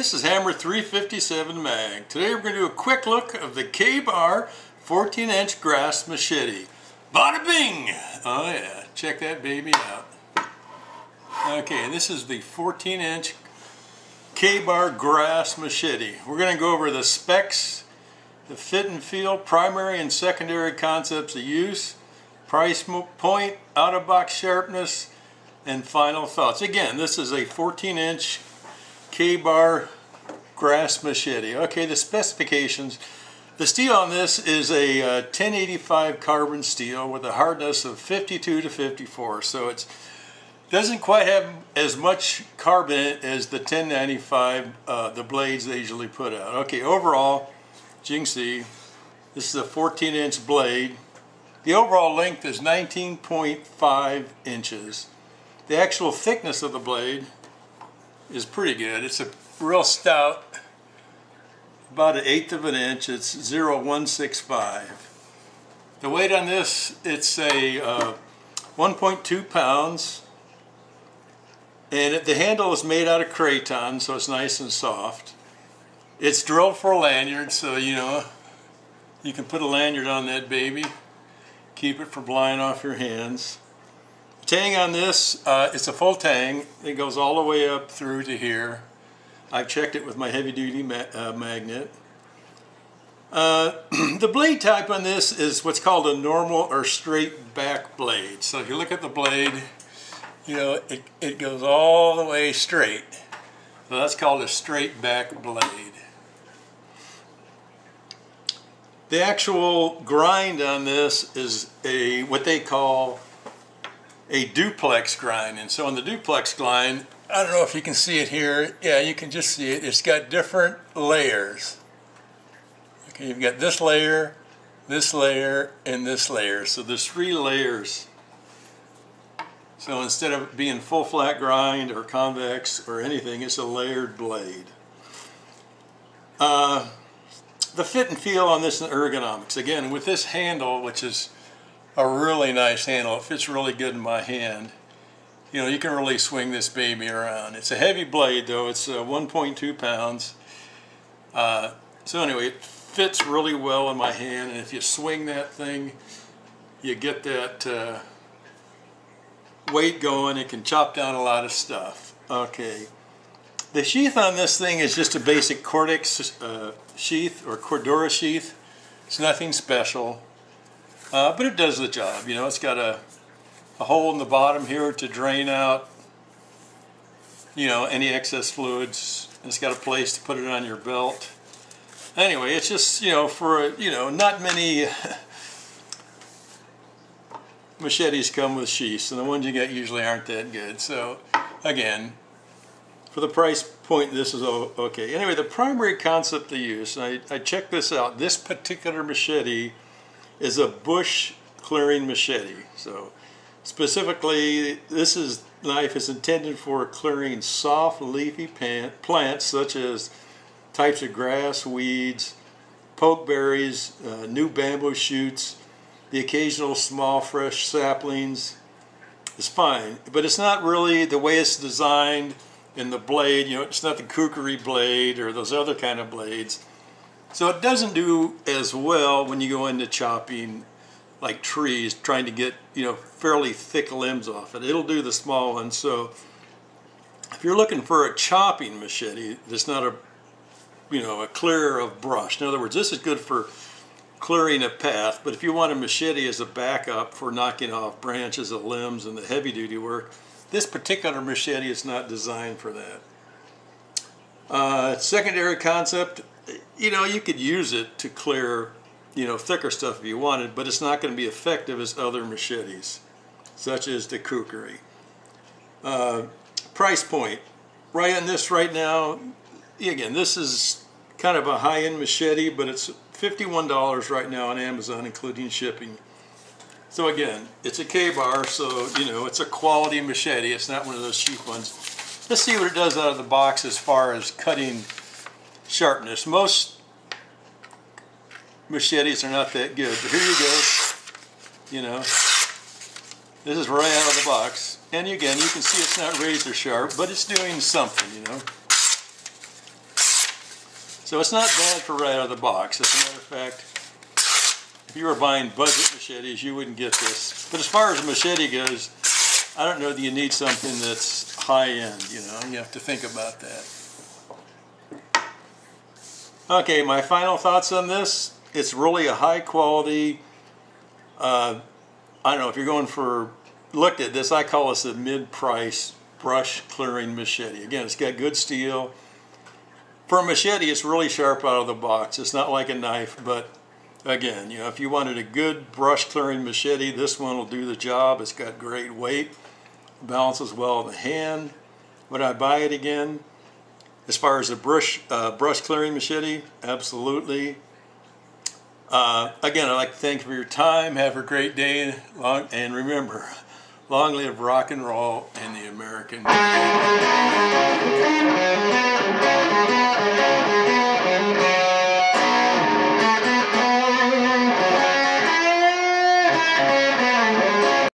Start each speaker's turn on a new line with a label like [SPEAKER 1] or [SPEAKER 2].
[SPEAKER 1] this is Hammer 357 Mag. Today we're going to do a quick look of the K-Bar 14-inch grass machete. Bada bing! Oh yeah, check that baby out. Okay, this is the 14-inch K-Bar grass machete. We're going to go over the specs, the fit and feel, primary and secondary concepts of use, price point, out-of-box sharpness, and final thoughts. Again, this is a 14-inch K-Bar grass machete. Okay, the specifications. The steel on this is a 1085 carbon steel with a hardness of 52 to 54. So it doesn't quite have as much carbon in it as the 1095, the blades they usually put out. Okay, overall, as you can see, this is a 14-inch blade. The overall length is 19.5 inches. The actual thickness of the blade is pretty good. It's a real stout, about 1/8 of an inch. It's 0.165. The weight on this, it's a 1.2 pounds, and the handle is made out of craton, so it's nice and soft. It's drilled for a lanyard, so you know you can put a lanyard on that baby, keep it from flying off your hands. Tang on this, it's a full tang. It goes all the way up through to here. I've checked it with my heavy-duty magnet. The blade type on this is what's called a normal or straight back blade. So if you look at the blade, you know, it goes all the way straight. So that's called a straight back blade. The actual grind on this is what they call a duplex grind. And so on the duplex grind, I don't know if you can see it here. Yeah, you can just see it. It's got different layers. Okay, you've got this layer, and this layer. So there's 3 layers. So instead of it being full flat grind or convex or anything, it's a layered blade. The fit and feel on this and ergonomics. Again, with this handle, which is a really nice handle, it fits really good in my hand. You know, you can really swing this baby around. It's a heavy blade though. It's 1.2 pounds. So anyway, it fits really well in my hand, and if you swing that thing, you get that weight going. It can chop down a lot of stuff. Okay. The sheath on this thing is just a basic Cortex sheath or Cordura sheath. It's nothing special. But it does the job. You know, it's got a hole in the bottom here to drain out, you know, any excess fluids. It's got a place to put it on your belt. Anyway, it's just, you know, for, you know, not many machetes come with sheaths, and the ones you get usually aren't that good. So, again, for the price point, this is okay. Anyway, the primary concept to use, and I checked this out. This particular machete is a bush clearing machete. So specifically, this knife is intended for clearing soft leafy plants such as types of grass, weeds, pokeberries, new bamboo shoots, the occasional small fresh saplings. It's fine, but it's not really the way it's designed in the blade. You know, it's not the kukri blade or those other kind of blades. So it doesn't do as well when you go into chopping like trees, trying to get, you know, fairly thick limbs off it. It'll do the small ones. So if you're looking for a chopping machete that's not a, you know, a clearer of brush. In other words, this is good for clearing a path, but if you want a machete as a backup for knocking off branches of limbs and the heavy duty work, this particular machete is not designed for that. Secondary concept, you know, you could use it to clear, you know, thicker stuff if you wanted, but it's not going to be effective as other machetes, such as the kukri. Price point, right on this right now, again, this is kind of a high-end machete, but it's $51 right now on Amazon, including shipping. So again, it's a K-Bar, so, you know, it's a quality machete. It's not one of those cheap ones. Let's see what it does out of the box as far as cutting sharpness. Most machetes are not that good, but here you go. You know, this is right out of the box, and again, you can see it's not razor sharp, but it's doing something, you know. So it's not bad for right out of the box. As a matter of fact, if you were buying budget machetes, you wouldn't get this. But as far as a machete goes, I don't know that you need something that's high-end, you know. You have to think about that. Okay, my final thoughts on this. It's really a high-quality, I don't know, if you're going for, looked at this, I call this a mid-price brush clearing machete. Again, it's got good steel. For a machete, it's really sharp out of the box. It's not like a knife, but again, you know, if you wanted a good brush clearing machete, this one will do the job. It's got great weight, balances well in the hand. Would I buy it again? As far as a brush clearing machete, absolutely. Again, I'd like to thank you for your time. Have a great day, and remember, long live rock and roll and the American dream.